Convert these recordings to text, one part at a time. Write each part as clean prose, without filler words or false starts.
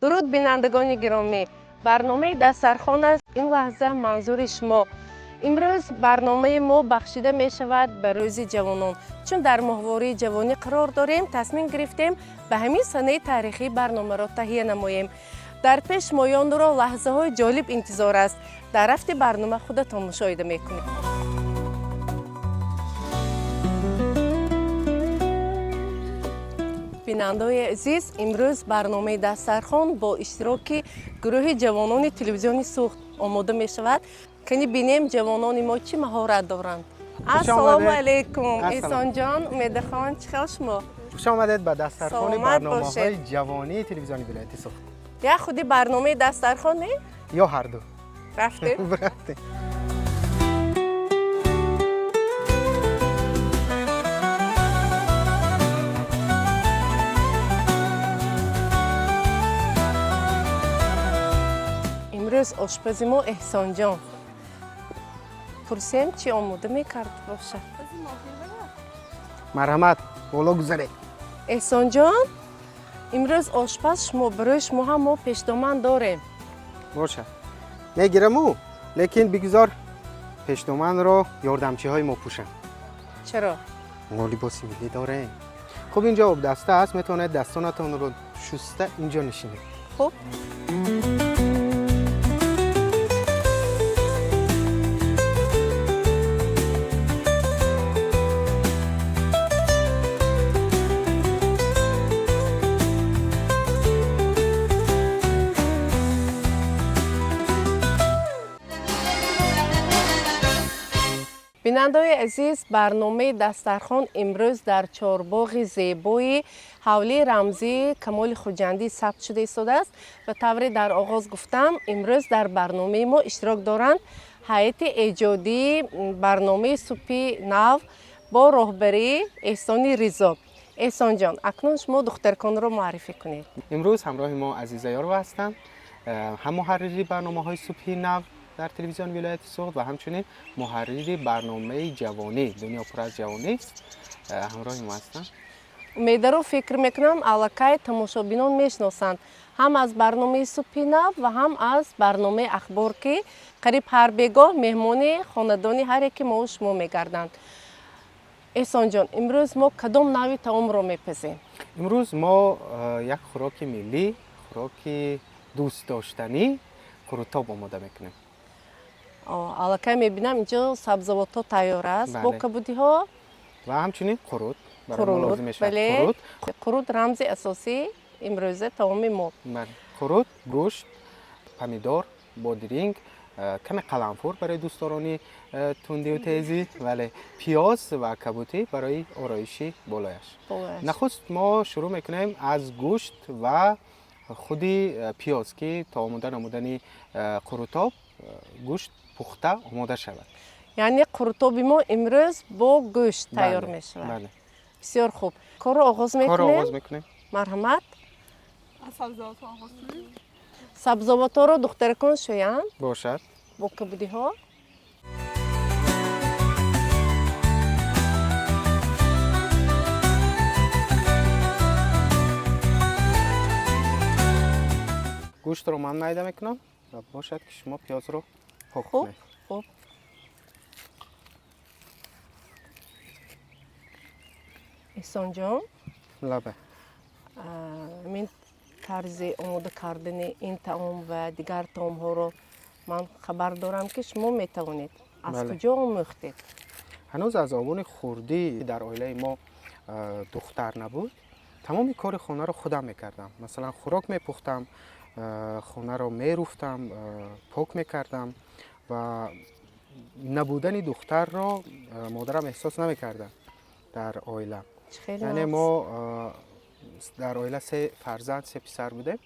درود بینندگان گرامی، برنامه دسترخوان است. این لحظه منظور شما. امروز برنامه ما بخشیده می شود به روز جوانان. چون در ماهواره جوانی قرار داریم، تصمیم گرفتیم به همین سنه تاریخی برنامه را تهیه نماییم. در پیش مایان را لحظه های جالب انتظار است. در رفت برنامه خودتان مشاهده میکنید. بینندگان عزیز، امروز برنامه دسترخوان با اشتراک گروه جوانان تلویزیونی سوخت آماده می شود. کنی بینیم جوانان ما چی مهارت دارند. السلام علیکم احسان جان، امید خان، چخیر شما؟ خوش آمدید به دسترخوان برنامه‌های جوانی تلویزیونی ولایت سوخت. یا خودی برنامه دسترخوان یا هر دو رفتیم؟ رفتیم. امروز آشپز ما احسان جان. پرسیم چی آماده میکرد باشه؟ مرحمت بالا گذاره. احسان جان، امروز آشپز شما برای شما هم ما پیشدامن داریم. باشه میگیرم او، لیکن بگذار پیشدامن رو یاردمچی های ما پوشن. چرا؟ ما لباس ملی داریم. خب اینجا آب دسته است، میتونید دستانتون رو شسته اینجا نشینید. خب بینندگان عزیز، برنامه دسترخوان امروز در چهارباغ زیبای حولی رمزی کمال خوجندی ثبت شده ایستاده است. به طوری در آغاز گفتم امروز در برنامه ما اشتراک دارند هیئت ایجادی برنامه سوپی نو با راهبری احسان رضا. احسان جان، اکنون شما دخترکان را معرفی کنید. امروز همراه ما عزیزه یارو هستند، هم محرری برنامه‌های سوپی نو در تلویزیون ولایت سوخت و همچنین محرری برنامه جوانی دنیا پر از جوانی است. همراه ما هستند. امید رو فکر میکنم علاقه تماشابینان میشناسند، هم از برنامه سوپی نو و هم از برنامه اخبار که قریب هر بیگاه مهمانی خاندانی هر یکی ما و شما میگردند. احسان جان، امروز ما کدام نوع طعام رو میپزیم؟ امروز ما یک خوراک ملی، خوراک دوست داشتنی قروتاب آماده میکنیم. علاقه میبینم اینجا سبزیجات ها تیار است. با کبودی ها و همچنین قروت برای ما لازم میشه. بله. قروت رمز اساسی امروزه طعام ما. بله. قروت، گوشت، پمیدار، بادرینگ، کمی قلنفور برای دوستداران تندی و تیزی، ولی پیاز و کبوتی برای آرایشی بالایش. نخست ما شروع میکنیم از گوشت و خودی پیاز که تا آمدن قروتاب گوشت پخته آماده شود. یعنی قروتاب ما امروز با گوشت تیار می شود. بله. بسیار خوب. کار رو آغاز میکنیم. مرحمت. سبزیجات رو دخترکان شویند. باشد. با کبودی ها. گوشت رو من میده میکنم و باشد که شما پیاز رو پخت کنید. خوب. احسان جان، لبه من طرز آماده کردن این طعام و دیگر طعام ها رو من خبر دارم که شما میتوانید. از کجا آموختید؟ هنوز از آوان خوردی در عائله ما دختر نبود. تمام کار خانه رو خودم میکردم. مثلا خوراک میپختم، خانه رو میروفتم، پاک میکردم و نبودن دختر رو مادرم احساس نمیکردم در عائله. یعنی ما در عائله 3 فرزند 3 پسر بوده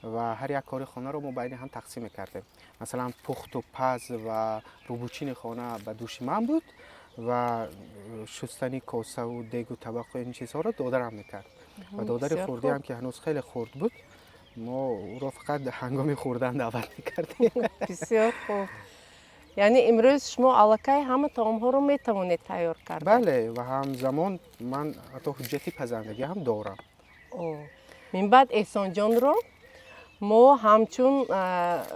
و هر یک کار خانه رو ما بین هم تقسیم میکردیم. مثلا پخت و پز و روبوچین خانه به دوش من بود و شستنی کاسه و دیگ و طبق و این چیزها رو دادرم میکرد و دادر خوردی هم که هنوز خیلی خرد بود ما او را فقط هنگام خوردن دعوت میکردیم. بسیار خوب. یعنی امروز شما علاقه همه طعام ها رو میتوانید تیار کردن؟ بله و همزمان من حتی حجتی پزندگی هم دارم. من بعد احسان جان رو ما همچون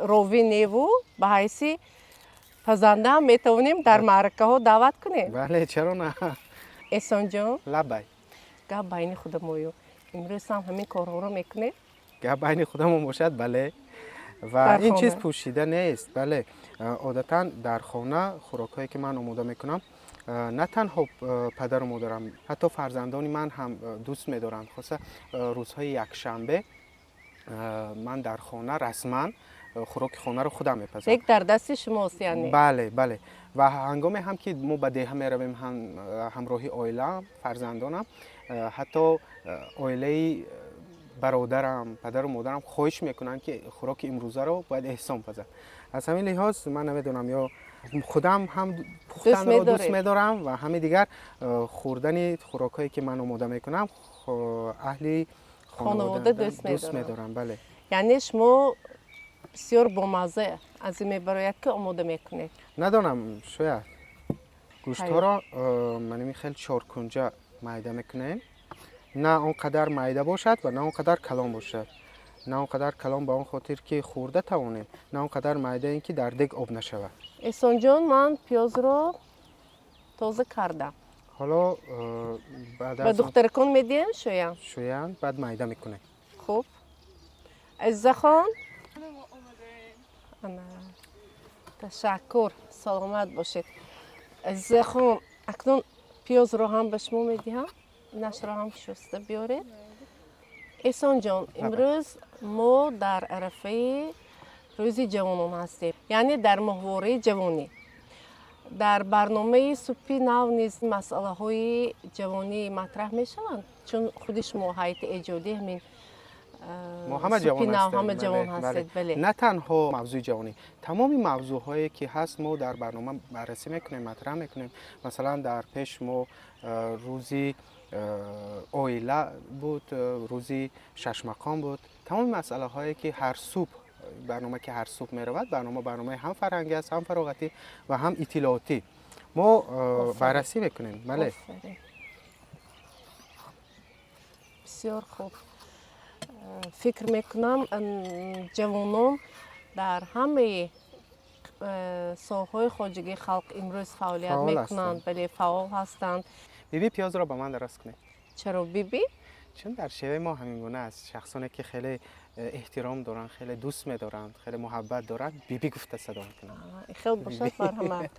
روی نیو به حیث پزنده هم میتونیم در معرکه ها دعوت کنیم. بله چرا نه. احسان جان لبای گپ بین خودمون امروز هم همین کارها رو میکنیم. گپ بین خودمون باشد بله. و در این چیز خانه. پوشیده نیست. بله عادتا در خانه خوراکایی که من آماده میکنم نه تنها پدر و مادرم، حتی فرزندان من هم دوست می‌دارند. خاصه روزهای یکشنبه من در خانه رسما خوراک خانه رو خودم میپزم. یک در دست شماست یعنی؟ بله بله. و هنگامی هم که ما به دیه میرویم همراهی عائله فرزندانم، حتی عائله برادرم پدر و مادرم خواهش میکنن که خوراک امروزه رو باید احسان پزد. از همین لحاظ من نمیدونم یا خودم هم پختن رو دوست میدارم و همه دیگر خوردن خوراکایی که من آماده میکنم اهلی خانواده دوست میدارم. بله. یعنی شما بسیار بامزه از این میبراید که آماده میکنید؟ ندانم شاید گوشت ها را من خیلی چارکنجه میده میکنیم، نه اونقدر میده باشد و نه اونقدر کلان باشد. نه اونقدر کلان به اون خاطر که خورده توانیم، نه اونقدر میده این که در دیگ آب نشود. احسان جان من پیاز رو تازه کردم. حالا بعد به دخترکان میدین شویان بعد میده میکنه. خوب عزیزه خان تشکر، سلامت باشید. عزیزه خان اکنون پیاز رو هم به شما میدیم، نش رو هم شسته بیارید. احسان جان امروز ما در عرفه روز جوانان هستیم، یعنی در ماهواره جوانی. در برنامه سوپی نو نیز مسئله های جوانی مطرح می شوند، چون خود شما هیئت ایجادی همین ما همه جوان هستیم. همه جوان هستید. بله. نه تنها موضوع جوانی، تمامی موضوع هایی که هست ما در برنامه بررسی میکنیم، مطرح میکنیم. مثلا در پیش ما روزی عائله بود، روزی شش مقام بود. تمام مسئله هایی که هر صبح برنامه که هر صبح میرود، برنامه هم فرهنگی است، هم فراغتی و هم اطلاعاتی ما بررسی میکنیم. بله. بسیار خوب. فکر میکنم جوانان در همه ساحه‌های خواجگی خلق امروز فعالیت میکنند. بله فعال هستند. بیبی پیاز را به من درست کنید. چرا بیبی؟ چون در شیوه ما همین گونه است. شخصانی که خیلی احترام دارن، خیلی دوست می‌دارن، خیلی محبت دارن، بیبی گفته صدا میکنن. خیلی باشد مرحمت.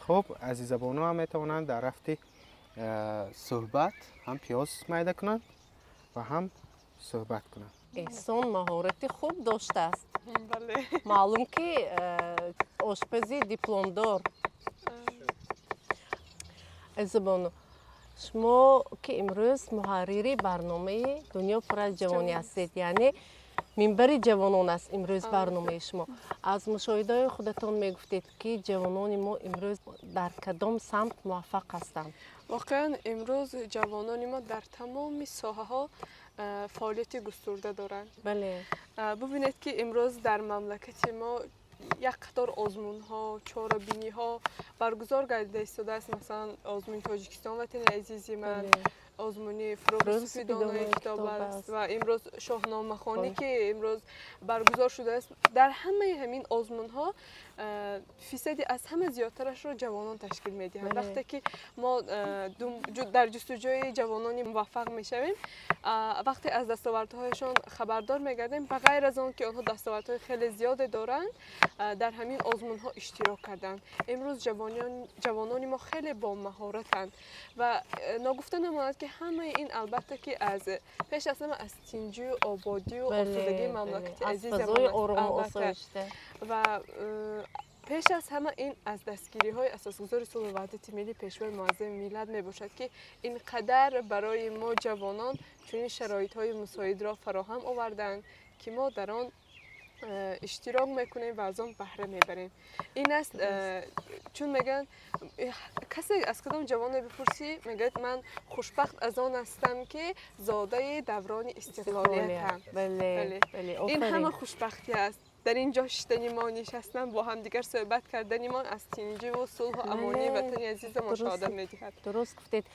خب عزیزانو هم میتونن در رفت صحبت هم پیاز میده کنن و هم صحبت کنن. احسان مهارت خوب داشته است. بله. معلوم که آشپزی دیپلم دار. عزیزانو شما که امروز محرری برنامه دنیا پر از جوانی هستید، یعنی منبر جوانان است امروز برنامه شما. از مشاهده خودتان میگفتید که جوانان ما امروز در کدام سمت موفق هستند؟ واقعا امروز جوانان ما در تمام ساحه ها فعالیت گسترده دارند. بله. ببینید که امروز در مملکت ما یک قطار آزمون ها، چاره‌بینی ها برگزار گردیده ایستاده است. مثلا آزمون تاجیکستان وطن عزیزی من، آزمونی فروغ دانای کتاب است و امروز شاهنامه خوانی که امروز برگزار شده است. در همه همین آزمون ها فیصدی از همه زیادترش رو جوانان تشکیل میدهند. وقتی که ما در جستجوی جوانانی موفق میشویم، وقتی از دستاوردهایشان خبردار میگردیم، به غیر از آن که آنها دستاوردهای خیلی زیاد دارند، در همین آزمون ها اشتراک کردند. امروز جوانان ما خیلی با مهارتند و ناگفته نماند که همه این البته که از پیش از همه از تینجی و آبادی و آسودگی مملکت عزیز و پیش از همه این از دستگیری های اساسگذار صلح و وحدت ملی پیشوای معظم میلاد می باشد که اینقدر برای ما جوانان چنین شرایط های مساعد را فراهم آوردند که ما در آن اشتراک میکنیم و از آن بهره میبریم. این است چون میگن کسی از کدام جوان بپرسی میگه من خوشبخت از آن هستم که زاده دوران استقلالیتم. بله. این همه خوشبختی است. در اینجا شدنی ما نشستن با هم دیگر صحبت کردنی ما از تینجی و صلح و امانی وطن عزیز ما شاهد می‌دهد. درست گفتید.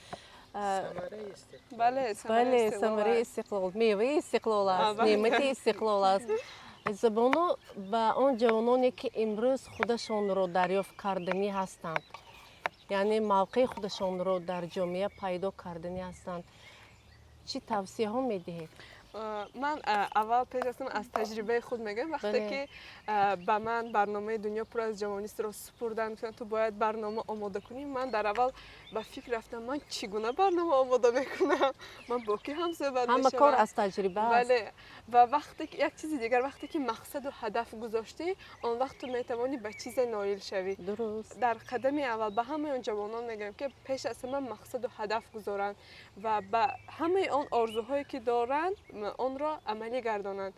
بله بله ثمره استقلال میوه استقلال است نعمت استقلال است زبانو به آن جوانانی که امروز خودشان را دریافت کردنی هستند یعنی موقع خودشان را در جامعه پیدا کردنی هستند چی توصیه ها میدهید؟ من اول پیش از تجربه خود میگم وقتی که به من برنامه دنیا پر از جوانیست را سپردن گفتن تو باید برنامه آماده کنی من در اول به فکر رفتم من چگونه برنامه آماده میکنم من با کی هم صحبت میشم همه کار از تجربه است بله و وقتی که یک چیز دیگر وقتی که مقصد و هدف گذاشتی آن وقت تو میتوانی به چیز نایل شوی درست در قدم اول به همه اون جوانان میگم که پیش از همه مقصد و هدف گذارند و به همه آن آرزوهایی که دارند آن را عملی گردانند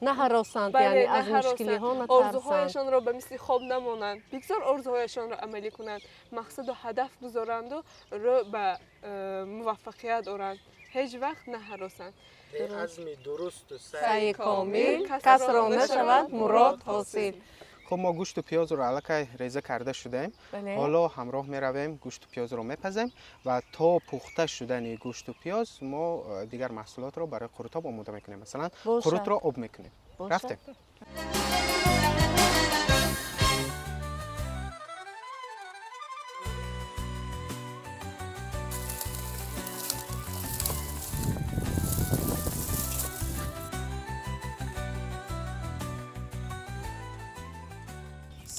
نه هراسند بله، یعنی نه از مشکلی ها هراسند. نترسند آرزوهایشان را به مثل خواب نمانند بگذار آرزوهایشان را عملی کنند مقصد و هدف گذارند و رو به موفقیت آرند هیچ وقت نه هراسند عزم درست و سعی کامل کس را نشود مراد حاصل خب ما گوشت و پیاز رو الکی ریزه کرده شدیم بله. حالا همراه می رویم گوشت و پیاز رو میپزیم و تا پخته شدن گوشت و پیاز ما دیگر محصولات رو برای قروتاب آماده میکنیم مثلا باشد. قروت رو آب میکنیم باشد. رفتیم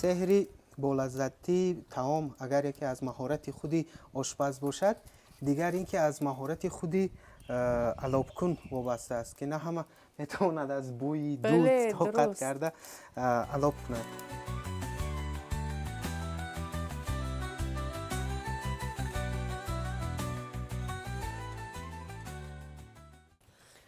سحری با لذتی طعام اگر یکی از مهارت خودی آشپز باشد دیگر اینکه از مهارت خودی علاب کن وابسته است که نه همه میتواند از بوی بله، دود طاقت درست. کرده علاب کند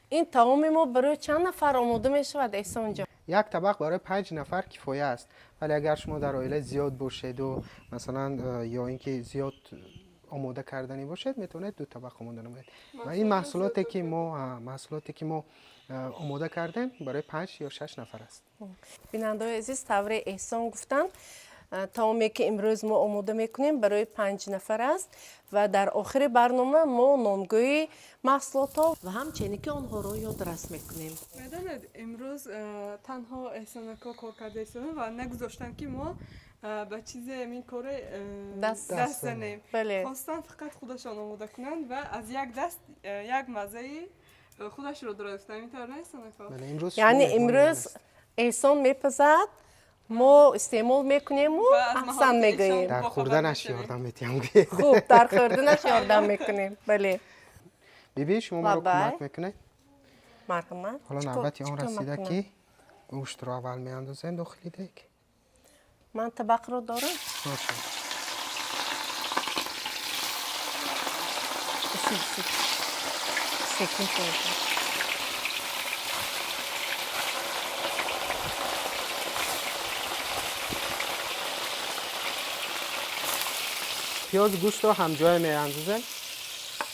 این طعام ما برای چند نفر آماده می شود احسان جان؟ یک طبق برای 5 نفر کفایه است ولی اگر شما در عائله زیاد باشید و مثلا یا اینکه زیاد آماده کردنی باشد میتونید 2 طبق آماده نمایید و این محصولاتی که ما آماده کردیم برای 5 یا 6 نفر است بیننده عزیز طور احسان گفتند طعامی که امروز ما آماده میکنیم برای 5 نفر است و در آخر برنامه ما نامگوی محصولات ها و همچنین که آنها را یادرس میکنیم میدانید امروز تنها احسانکا کار کرده ایستادن و نگذاشتن که ما به چیز این کار دست زنیم بله. خواستن فقط خودشان آماده کنند و از یک دست یک مزه خودش رو درست کنند اینطور نه احسانکا بله امروز یعنی شما مهمان امروز است. احسان میپزد ما استعمال میکنیم و از احسان مهارت میگوییم ایشان در با خوردنش خبر یاردم میتیم خوب در خوردنش یاردم میکنیم بله بیبی شما ما رو بابای. کمک میکنید مرحمت حالا نوبت آن رسیده که گوشت رو اول میاندازیم داخل دیگ من طبق رو دارم باشه سکون شد پیاز گوشت رو همجای می اندازیم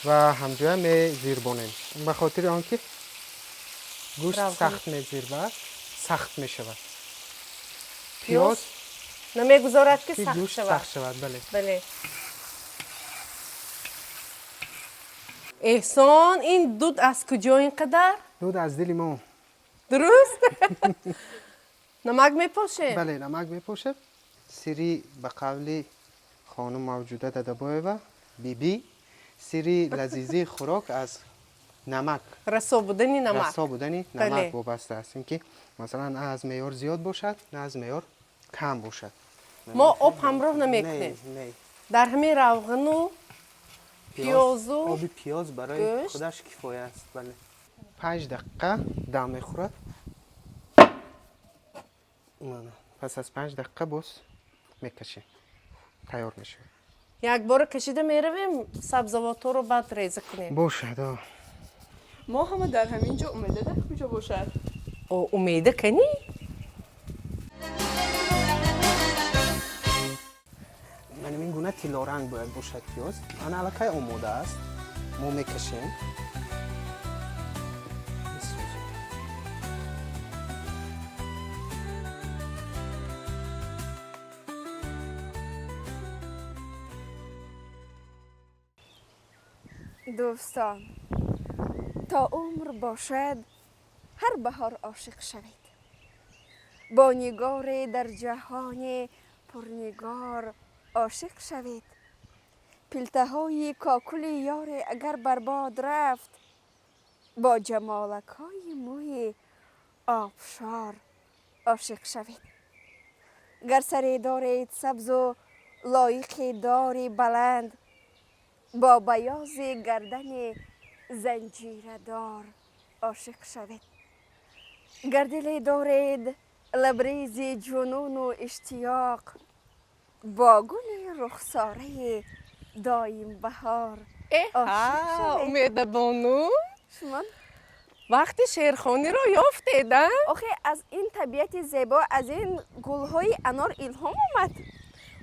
و همجای می زیر بونیم به خاطر آنکه گوشت سخت می زیر و سخت می شود پیاز نمیگذارد که که سخت گوشت شود سخت شود بله بله احسان این دود از کجا اینقدر؟ دود از دل ما درست؟ نمک میپاشه؟ بله نمک میپاشد سری به قول خانم موجوده ددبایو بیبی سری لذیذی خوراک از نمک رسا بودنی نمک رسا بودنی بله. نمک وابسته است اینکه مثلا نه از معیار زیاد باشد نه از معیار کم باشد ما آب همراه نمیکنیم نه در همین روغن و پیاز و آب پیاز برای گوشت. خودش کفایه است بله 5 دقیقه دم میخورد پس از 5 دقیقه باز میکشیم تیار میشه یک بار کشیده میرویم سبزوات رو بعد ریزه کنیم باشد ما همه در همینجا امیده در کجا باشد او امیده کنی؟ من این گونه طلا رنگ باید باشد پیاز آن الکی آماده است ما میکشیم دوستان تا عمر باشد هر بهار عاشق شوید، با نگار در جهان پرنگار عاشق شوید. پیلته های کاکل یار اگر برباد رفت، با جمالک های موی آبشار عاشق شوید. گر سری دارید سبز و لایق داری بلند، با بیاض گردن زنجیره دار عاشق شوید. گر دلی دارید لبریز جنون و اشتیاق، با گل رخساره دایم بهار عاشق شوید. امید بانو شما وقتی شعرخوانی رو یافتید ها؟ آخه از این طبیعت زیبا، از این گلهای انار الهام آمد.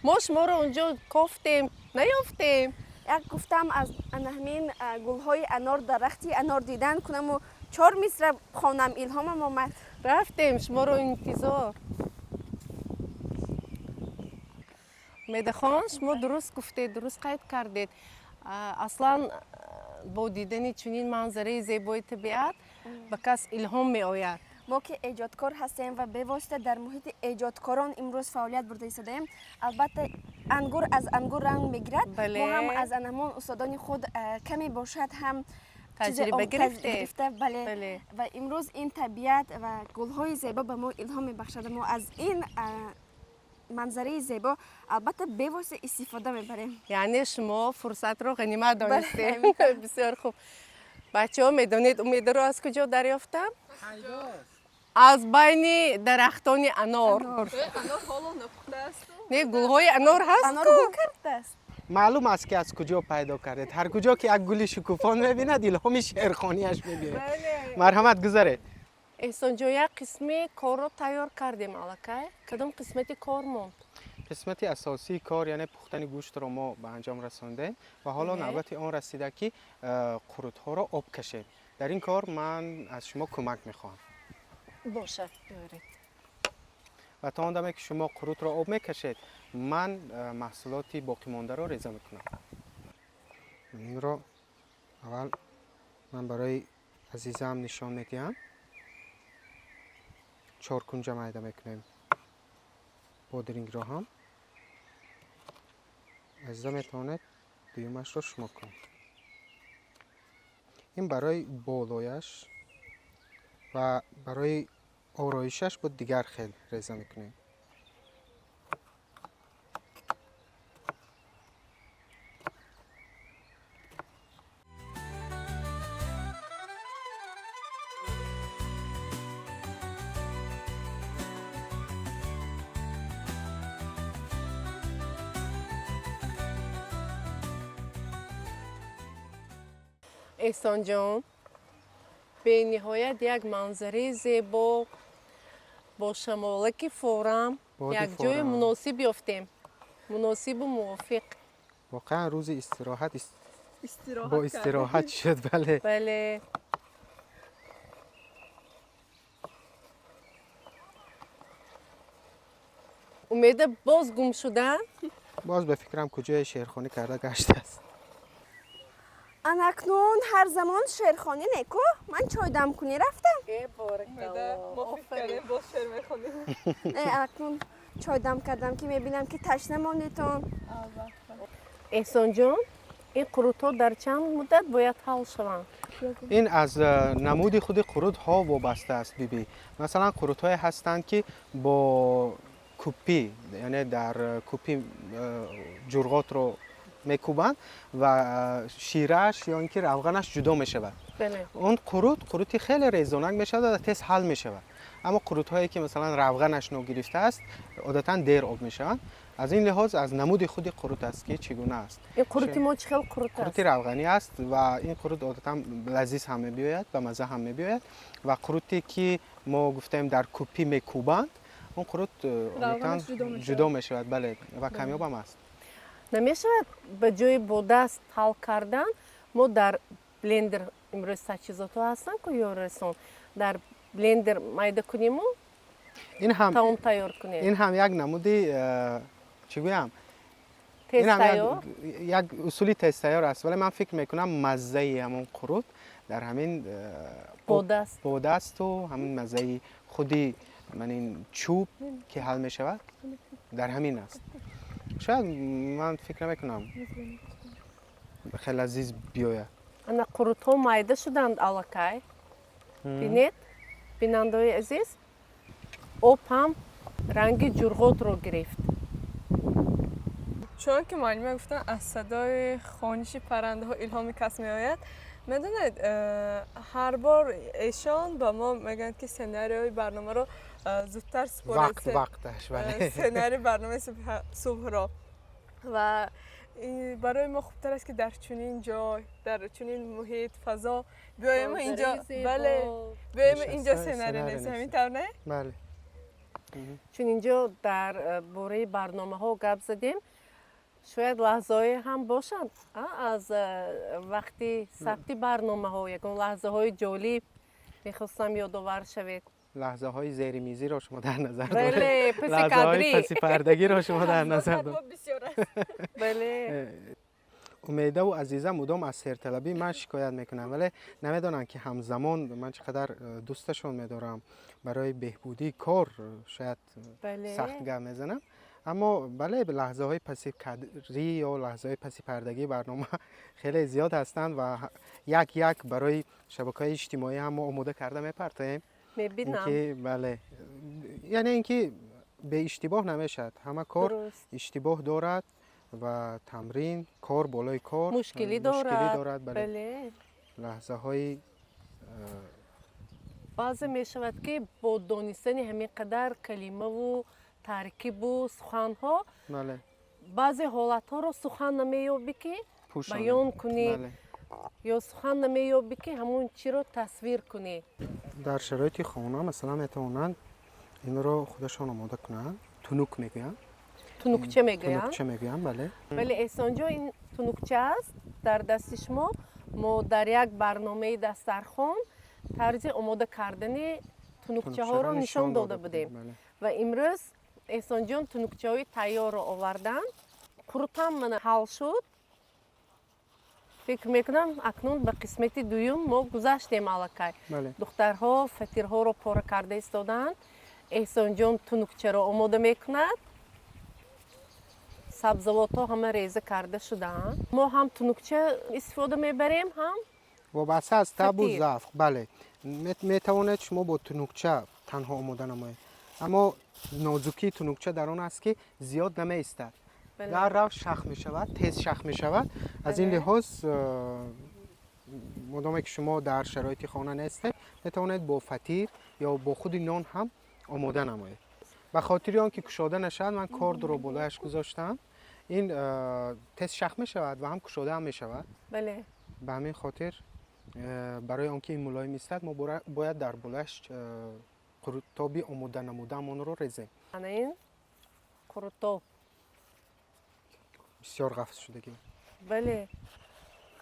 ما شما رو اونجا گفتیم نیافتیم. یک گفتم از همین گلهای انار، درختی انار دیدن کنم و 4 مصر خوانم، الهامم آمد. رفتیم شما رو انتظار. امید خان شما درست گفتید، درست قید کردید. اصلا با دیدن چنین منظره زیبای طبیعت به کس الهام می آید. ما که ایجادکار هستیم و به واسطه در محیط ایجادکاران امروز فعالیت برده ایستادیم. البته انگور از انگور رنگ میگیرد. بله. ما هم از انمون استادان خود کمی باشد هم تجربه گرفته. بله. بله. و امروز این طبیعت و گلهای زیبا به ما الهام میبخشد. ما از این منظره زیبا البته به واسطه استفاده میبریم. یعنی شما فرصت رو غنیمت دانستید. بسیار خوب. بچه ها میدونید امید رو از کجا دریافتم؟ از بین درختان انار. انار حالا نپخته است. نه گلهای انار هست. انار گل کرده است. معلوم است که از کجا پیدا کردید. هر کجا که یک گل شکوفان میبیند الهام شعرخوانیش میگیره. مرحمت گذاره. احسان جو یک قسمی کار رو تیار کردیم الکه. کدام قسمتی کار موند؟ قسمت اساسی کار یعنی پختن گوشت رو ما به انجام رساندیم و حالا نوبت آن رسیده که قروت‌ها رو آب کشیم. در این کار من از شما کمک میخوام. باشه بیارید. و تا آن که شما قروت رو آب میکشید من محصولات باقی مانده رو ریزه میکنم. این رو اول من برای عزیزم نشان میدم. 4 کنجه میده میکنیم. بادرینگ رو هم عزیزم میتواند دیومش رو شما کنید. این برای بالایش و برای آرایشش با دیگر خیل ریزه میکنیم. احسان جان به نهایت یک منظره زیبا با شمالک فورم باد یک جای فورم. مناسب یافتیم. مناسب و موافق. واقعا روز استراحت استراحت با استراحت شد. بله. بله. امید باز گم شدن؟ باز به فکرم کجای شعرخوانی کرده گشته است. اکنون هر زمان شعرخوانی نیکو. من چای دم کنی رفتم. ما فکر کردیم باز شعر میخونیم. نه اکنون چای دم کردم که میبینم که تشنه ماندیتون. احسان جان این قروت‌ها در چند مدت باید حل شوند؟ این از نمود خود قروت ها وابسته است بیبی. مثلا قروت های هستند که با کوپی یعنی در کوپی جرغات رو میکوبند و شیرش یا اینکه روغنش جدا میشود. بله. اون قروتی خیلی ریزونک میشود و تیز حل میشود. اما قروت هایی که مثلا روغنش نوگرفته است عادتا دیر آب میشوند. از این لحاظ از نمود خود قروت است که چگونه است. این قروت ما چه خیلی قروت است؟ قروت روغنی است و این قروت عادتا لذیذ هم میباید و مزه هم میباید و قروتی که ما گفتیم در کوپی میکوبند اون قروت عادتا جدا میشود. بله و کمیاب هم است. نمیشود به جای با دست حل کردن ما در بلندر امروز تجهیزات ها هستن که یا رسون در بلندر میده کنیم و این هم تاون تیار کنیم. این هم یک نمودی چی گویم این هم تستایو یک اصولی تستیار است، ولی من فکر میکنم مزه همون قروت در همین بوده است و همین مزه خودی من این چوب که حل می شود در همین است. شاید من فکر میکنم خیلی لذیذ بیاید. انا قروت ها مایده شدند алакай. بینید بیننده‌های عزیز، آب هم رنگ جرغوت رو گرفت. چون که معلمه گفتن از صدای خوانش پرنده ها الهام کس می آید، میدونید هر بار ایشان با ما میگن که سناریوی برنامه رو زودتر سپارید. وقتش بله. سناریوی برنامه صبح را و برای ما خوبتر است که در چنین جای، در چنین محیط فضا بیایم اینجا. بله بیایم اینجا سناریو نیست، همین طور نه؟ بله. چون اینجا در باره برنامه ها گپ زدیم، شاید لحظه هم باشند از وقتی ثبت برنامه ها، یکون لحظه های جالب میخواستم یادآور شوید. لحظه های زیر میزی را شما در نظر بله، دارید. پس لحظه های کادری. پسی پردگی را شما در نظر دارید. بله. امیده و عزیزه مدام از سرطلبی من شکایت میکنم، ولی نمیدونن که همزمان من چقدر دوستشون میدارم. برای بهبودی کار شاید سخت گام میزنم، اما بله به لحظه های پسی کادری یا لحظه های پسی پردگی برنامه خیلی زیاد هستند و یک یک برای شبکه‌های اجتماعی هم ما آماده کرده میپرتیم. میبینم اینکه بله، یعنی اینکه به اشتباه نمیشد، همه کار درست. اشتباه دارد و تمرین کار بالای کار مشکلی دارد. بله. لحظه های بعضی می شود که با دانستن همین قدر کلمه و ترکیب و سخن ها بله بعضی حالت ها رو سخن نمیابی که پوشان. بیان کنی. بله. یا سخن نمیابی که همون چی رو تصویر کنی. در شرایط خانه مثلا میتونن این رو خودشان آماده کنن. تنوک میگوین. تنوکچه میگوین. تنوکچه میگوین بله. ولی احسان جان این تنوکچه است در دست شما. ما در یک برنامه دسترخوان طرز آماده کردن تنوکچه ها رو نشان داده بودیم. بله. و امروز احسان جان تنوکچه های تیار رو آوردن. قروت هم من حل شد. فکر میکنم اکنون به قسمت دوم ما گذشتیم алакай. بله. دخترها فطیرها رو پاره کرده ایستادند. احسان جان تنوکچه رو آماده میکند. سبزوات ها همه ریزه کرده شدند. ما هم تنوکچه استفاده میبریم هم وابسته از تب و فطیر. ضعف. بله. میتواند شما با تنوکچه تنها آماده نمایید، اما نازکی تنوکچه در آن است که زیاد نمیایستد. بله. در رفت شخم می شود، تیز شخم می شود. از این بله. لحاظ مدام که شما در شرایط خانه نیستید میتوانید با فطیر یا با خود نان هم آماده نمایید. به خاطر آن که کشاده نشد من کارد رو بالایش گذاشتم. این تیز شخم می شود و هم کشاده هم می شود. بله. به همین خاطر برای آنکه این ملایم ایستد ما باید در بالایش قروتابی آماده نمودهمان رو ریزیم. این قروتاب بسیار غفص شدگی. بله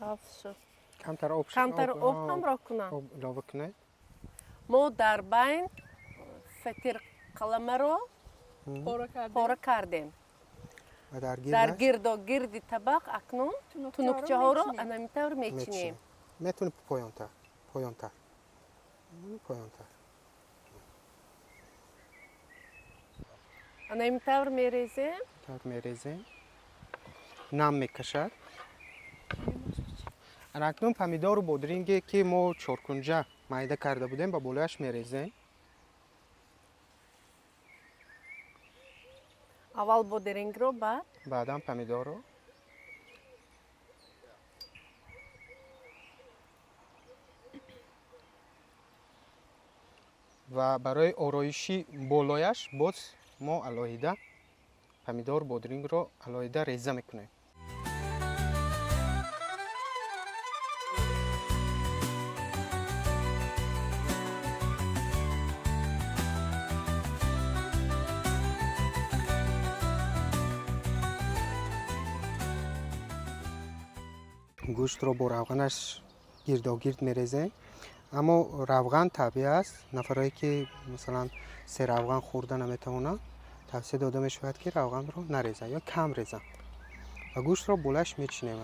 قفص شد. کمتر آب هم را کنم. آب اضافه کنید. ما در بین فطیر قلمه رو پاره کردیم. و در در گرد طبق اکنون تنوکچه ها رو انمیطور میچینیم. میتونی پایانتر. انمیطور میریزیم. نم میکشد. اکنون پمیدار و بادرینگی که ما چارکنجه مایده کرده بودیم با بالایش میریزیم. اول بادرینگ رو بعدم پمیدار رو. و برای آرایشی بالایش باز ما علاوه پمیدار بادرینگ رو علاوه ریزه میکنیم. گوشت رو با روغنش گرداگرد میریزیم، اما روغن طبیعی است. نفرایی که مثلا سه روغن خورده نمیتونن توصیه داده میشود که روغن رو نریزن یا کم ریزن. و گوشت را بلش میچینیم.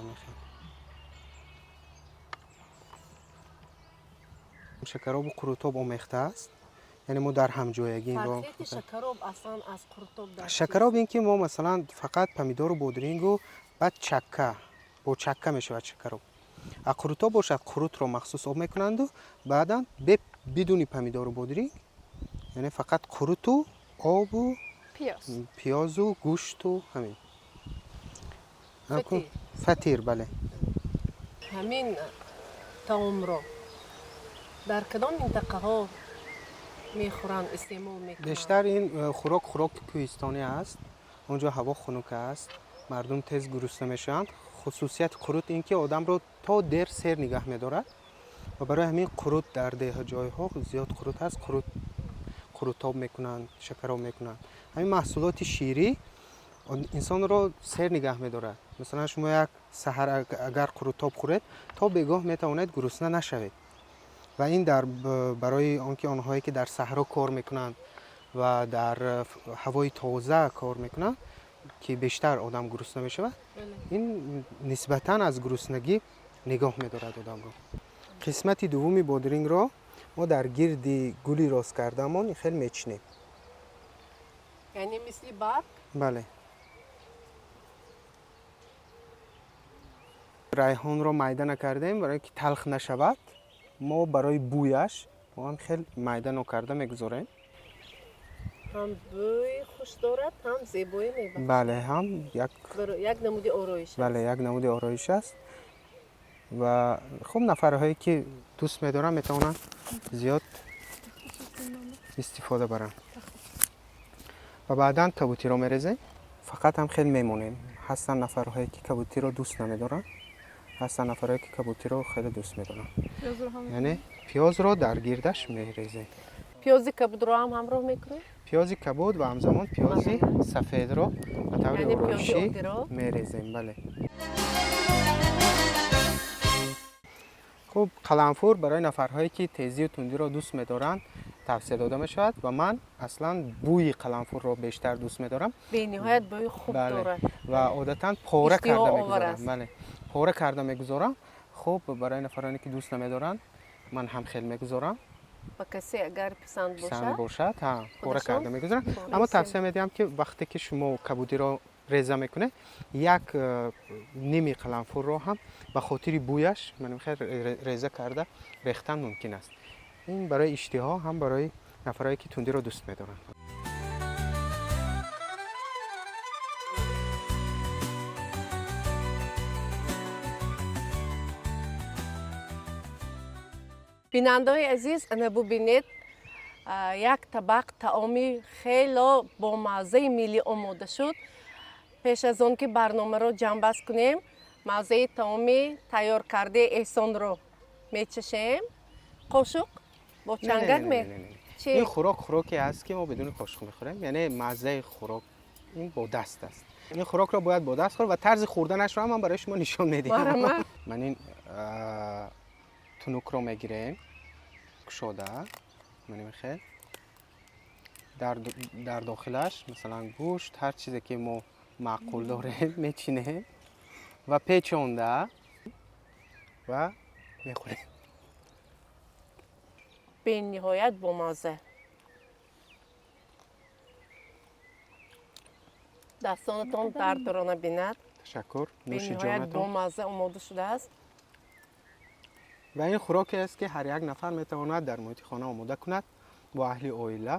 شکراب و قروتاب آمیخته است، یعنی ما در همجایگی این را فرقیت شکراب اصلا از قرطاب در شکراب این که ما مثلا فقط پمیدور و بادرینگ و بعد چکه با چکه میشه شکراب. قروتاب باشد قروت را مخصوص آب میکنند و بعدا بدون پمیدور و بادرینگ، یعنی فقط قروت و آب و پیاز و گوشت و همین فطیر. بله. همین طعم را در کدام منطقه ها میخورن استعمال میکنن؟ بیشتر این خوراک کوهستانی است. اونجا هوا خنک است، مردم تیز گرسنه میشن. خصوصیت قروت این که آدم رو تا دیر سیر نگه میدارد و برای همین قروت در ده جای ها زیاد قروت هست. قروتاب میکنن، شکراب میکنن. همین محصولات شیری انسان رو سیر نگه میدارد. مثلا شما یک سحر اگر قروتاب خورید تا بگاه میتوانید گرسنه نشوید. و این برای آنکه آنهایی که در صحرا کار میکنند و در هوای تازه کار میکنند که بیشتر آدم گرسنه میشود، این نسبتاً از گرسنگی نگاه میدارد آدم رو. قسمت دومی بادرینگ را ما در گرد گلی راست کردهمان خیلی میچینیم. یعنی مثل برگ؟ بله. ریحان را میده نکردیم برای که تلخ نشود. ما برای بویش ما هم خیلی میده نکرده میگذاریم. هم بوی خوش دارد هم زیبایی میبخشد. بله، هم یک نمود آرایش است. بله، یک نمود آرایش است و خب نفرهایی که دوست میدارن میتونن زیاد استفاده برن. و بعدا کبوتی رو میریزیم. فقط هم خیلی میمونیم. هستن نفرهایی که کبوتی رو دوست نمیدارن، هستن نفرهایی که کبوتی رو خیلی دوست میدارن. یعنی پیاز رو در گردش میریزیم. پیاز کبود رو هم همراه میکنیم؟ پیاز کبود و همزمان پیاز سفید رو به طور یعنی آرایشی میریزیم. بله. خب قلنفور برای نفرهایی که تیزی و تندی رو دوست می‌دارن توصیه داده می‌شود و من اصلا بوی قلنفور رو بیشتر دوست می‌دارم. به نهایت بوی خوب دارد و عادتاً پاره کرده می‌گذارم. بله، پاره کرده می‌گذارم. خب برای نفرانی که دوست نمی‌دارن من هم خیلی می‌گذارم. و کسی اگر پسند باشد ها پاره کرده می‌گذارم. اما توصیه می‌دهم که وقتی که شما کبودی رو ریزه میکنه یک نیمی قلنفور رو هم به خاطر بویش من خیلی ریزه کرده ریختن ممکن است. این برای اشتها هم برای نفرایی که تندی رو دوست می‌دارن. بیننده‌های عزیز، ببینید یک طبق طعامی خیلی با مزه ملی آماده شد. پیش از آن که برنامه رو جنبش کنیم، مزه طعامی تیار کرده احسان رو میچشیم. قاشق با چنگک این خوراکی است که ما بدون قاشق میخوریم. یعنی مزه خوراک این با دست است. این خوراک رو باید با دست خورد و طرز خوردنش رو هم من برای شما نشان میدم. من این تنوک رو میگیریم کشاده، من میخوام در داخلش مثلا گوشت هر چیزی که ما معقول داریم میچینیم و پیچونده و میخوریم. به نهایت با مزه. دستانتان درد را نبیند. تشکر. به نهایت با مزه آماده شده است. و این خوراکی است که هر یک نفر میتواند در محیط خانه آماده کند با اهل عائله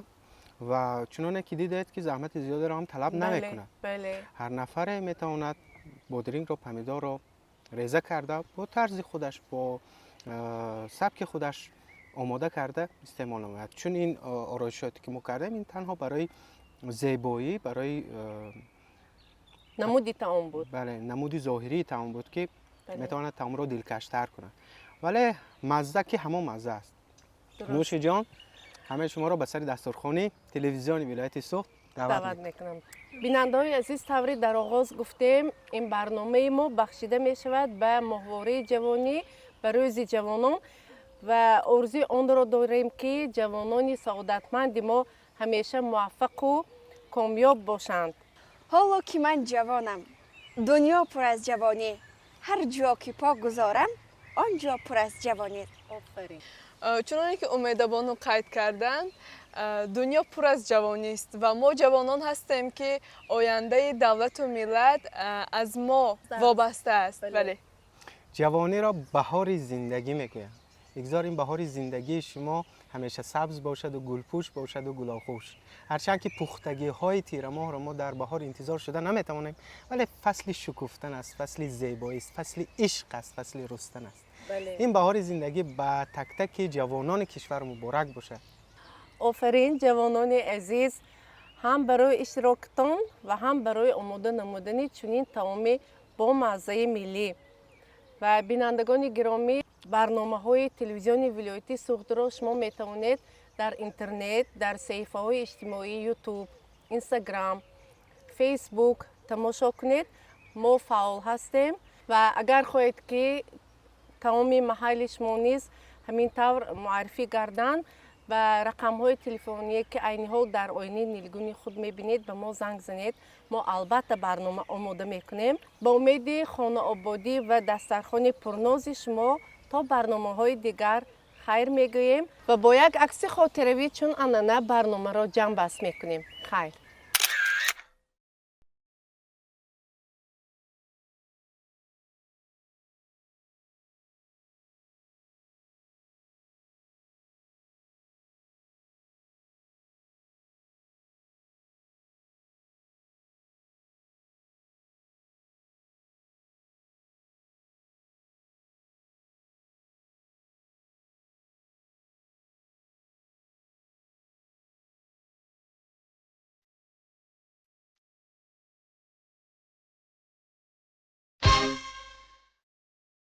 و چنانه که دیدید که زحمت زیادی را هم طلب نمیکند. بله. هر نفر میتواند بادرینگ رو پمیدار رو ریزه کرده با طرز خودش با سبک خودش آماده کرده استعمال نماید. چون این آرایشاتی که ما کردیم این تنها برای زیبایی، برای نمودی طعام بود. بله، نمودی ظاهری طعام بود که میتواند طعام رو دلکش‌تر کند. ولی مزه که همون مزه است. نوش جان. همه شما را به سر دسترخوان تلویزیون ولایت سوخت دعوت میکنم. بیننده‌های عزیز، طوری در آغاز گفتیم این برنامه ما بخشیده می شود به ماهواره جوانی، به روز جوانان و آرزوی آن را داریم که جوانان سعادتمند ما همیشه موفق و کامیاب باشند. حالا که من جوانم دنیا پر از جوانی، هر جا که پا گذارم آنجا پر از جوانی. آفرین. چون که امیدبانو قید کردن دنیا پر از جوانی است و ما جوانان هستیم که آینده دولت و ملت از ما وابسته است. بله. جوانی را بهار زندگی میگویم. بگذاریم بهار زندگی شما همیشه سبز باشد و گلپوش باشد و گلاخوش. هرچند که پختگی های تیر ماه را ما در بهار انتظار شده نمیتوانیم، ولی فصل شکوفتن است، فصل زیبایی است، فصل عشق است، فصل رستن است. بله. این بهار زندگی با تک تک جوانان کشور مبارک باشد. آفرین جوانان عزیز، هم برای اشتراکتان و هم برای آماده نمودن چنین طعام با مزه ملی. و بینندگان گرامی، برنامه‌های تلویزیون ولایتی سوخت را شما میتوانید در اینترنت، در صفحه‌های اجتماعی یوتیوب، اینستاگرام، فیسبوک تماشا کنید. ما فعال هستیم و اگر خواهید که تمام محل شما نیز همین طور معرفی گردن و رقم‌های تلفنی که عین حال در آینه نیلگون خود می‌بینید به ما زنگ زنید. ما البته برنامه آماده می‌کنیم. با امید خانه آبادی و دسترخوان پرناز شما تا برنامه‌های دیگر خیر می‌گوییم و با یک عکس خاطروی چون انانه برنامه را جمع بست می‌کنیم. خیر.